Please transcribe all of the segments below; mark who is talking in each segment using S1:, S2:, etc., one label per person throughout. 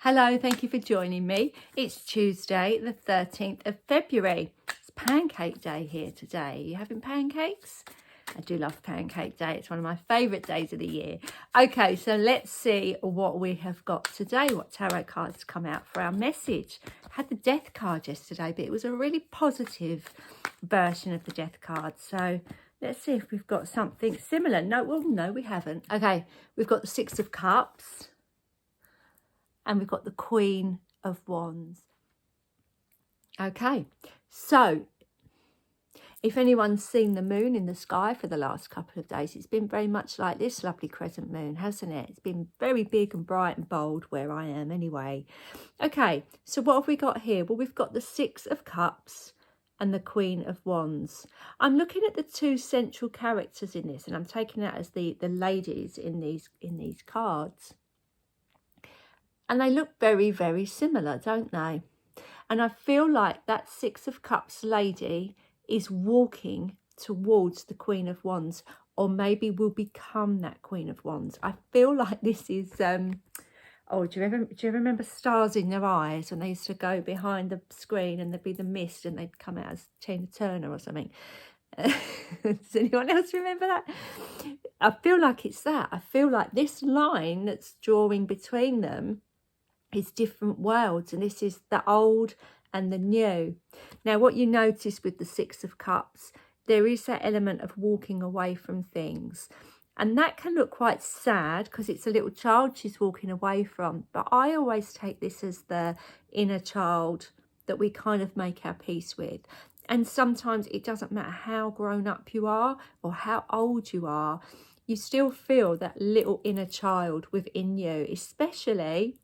S1: Hello, thank you for joining me. It's Tuesday, the 13th of February. It's Pancake Day here today. Are you having pancakes? I do love Pancake Day. It's one of my favourite days of the year. Okay, so let's see what we have got today, what tarot cards come out for our message. I had the Death card yesterday, but it was a really positive version of the Death card. So let's see if we've got something similar. No, we haven't. Okay, we've got the Six of Cups. And we've got the Queen of Wands. Okay, so if anyone's seen the moon in the sky for the last couple of days, it's been very much like this lovely crescent moon, hasn't it? It's been very big and bright and bold where I am anyway. Okay, so what have we got here? Well, we've got the Six of Cups and the Queen of Wands. I'm looking at the two central characters in this, and I'm taking that as the ladies in these cards. And they look very, very similar, don't they? And I feel like that Six of Cups lady is walking towards the Queen of Wands, or maybe will become that Queen of Wands. I feel like this is, do you ever remember Stars in Their Eyes, when they used to go behind the screen and there'd be the mist and they'd come out as Tina Turner or something? Does anyone else remember that? I feel like it's that. I feel like this line that's drawing between them is different worlds, and this is the old and the new. Now, what you notice with the Six of Cups, there is that element of walking away from things, and that can look quite sad because it's a little child she's walking away from. But I always take this as the inner child that we kind of make our peace with. And sometimes it doesn't matter how grown up you are or how old you are, you still feel that little inner child within you, especially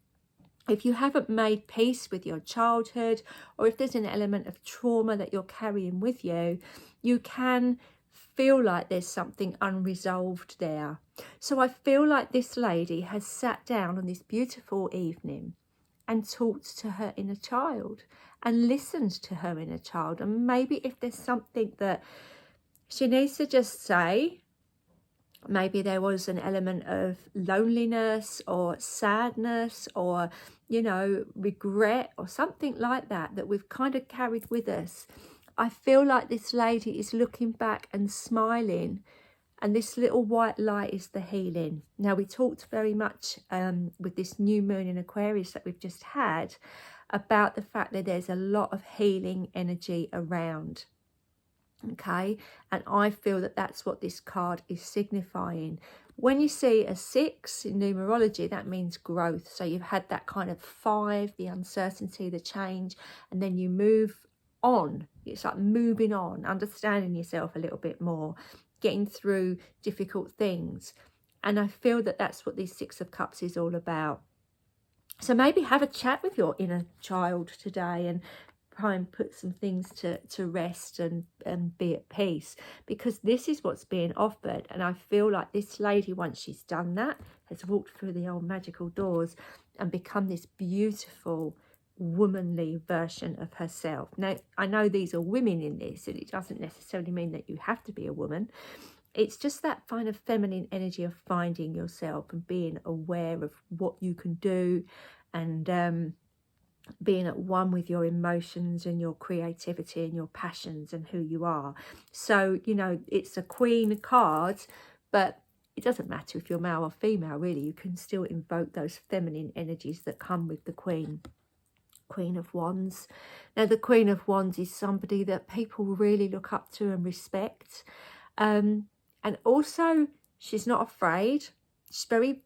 S1: if you haven't made peace with your childhood, or if there's an element of trauma that you're carrying with you, you can feel like there's something unresolved there. So I feel like this lady has sat down on this beautiful evening and talked to her inner child and listened to her inner child. And maybe if there's something that she needs to just say, maybe there was an element of loneliness or sadness or, you know, regret or something like that that we've kind of carried with us. I feel like this lady is looking back and smiling, and this little white light is the healing. Now, we talked very much with this new moon in Aquarius that we've just had about the fact that there's a lot of healing energy around. Okay, and I feel that that's what this card is signifying. When you see a 6 in numerology, that means growth. So you've had that kind of 5, the uncertainty, the change, and then you move on. It's like moving on, understanding yourself a little bit more, getting through difficult things. And I feel that that's what this Six of Cups is all about. So maybe have a chat with your inner child today and try and put some things to rest and be at peace, because this is what's being offered. And I feel like this lady, once she's done that, has walked through the old magical doors and become this beautiful womanly version of herself. Now, I know these are women in this, and it doesn't necessarily mean that you have to be a woman. It's just that kind of feminine energy of finding yourself and being aware of what you can do, and being at one with your emotions and your creativity and your passions and who you are. So, you know, it's a Queen card, but it doesn't matter if you're male or female, really. You can still invoke those feminine energies that come with the Queen of Wands. Now, the Queen of Wands is somebody that people really look up to and respect. And also, she's not afraid. She's very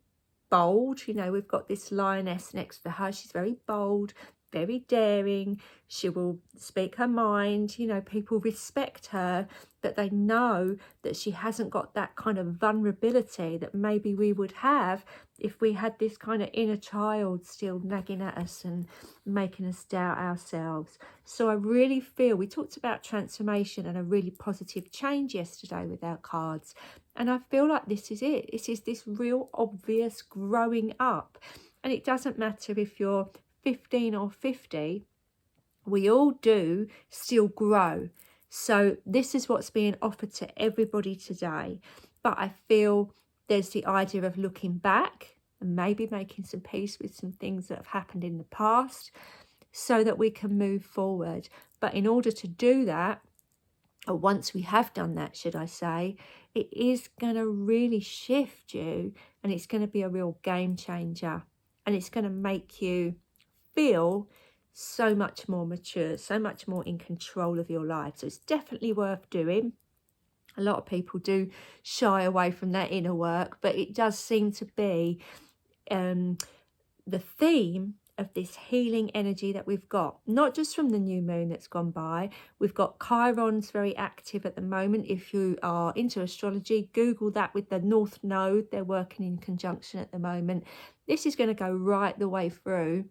S1: bold. You know, we've got this lioness next to her. She's very bold, very daring. She will speak her mind. You know, people respect her, but they know that she hasn't got that kind of vulnerability that maybe we would have if we had this kind of inner child still nagging at us and making us doubt ourselves. So I really feel, we talked about transformation and a really positive change yesterday with our cards, and I feel like this is it. This is this real obvious growing up. And it doesn't matter if you're 15 or 50, we all do still grow. So this is what's being offered to everybody today. But I feel there's the idea of looking back and maybe making some peace with some things that have happened in the past so that we can move forward. But in order to do that, or once we have done that, should I say, it is going to really shift you, and it's going to be a real game changer, and it's going to make you feel so much more mature, so much more in control of your life. So it's definitely worth doing. A lot of people do shy away from that inner work, but it does seem to be the theme of this healing energy that we've got, not just from the new moon that's gone by. We've got Chiron's very active at the moment. If you are into astrology, Google that with the North Node. They're working in conjunction at the moment. This is going to go right the way through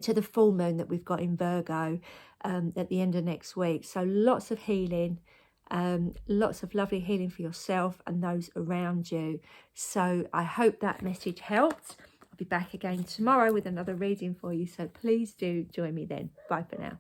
S1: to the full moon that we've got in Virgo at the end of next week. So lots of healing, lots of lovely healing for yourself and those around you. So I hope that message helped. I'll be back again tomorrow with another reading for you. So please do join me then. Bye for now.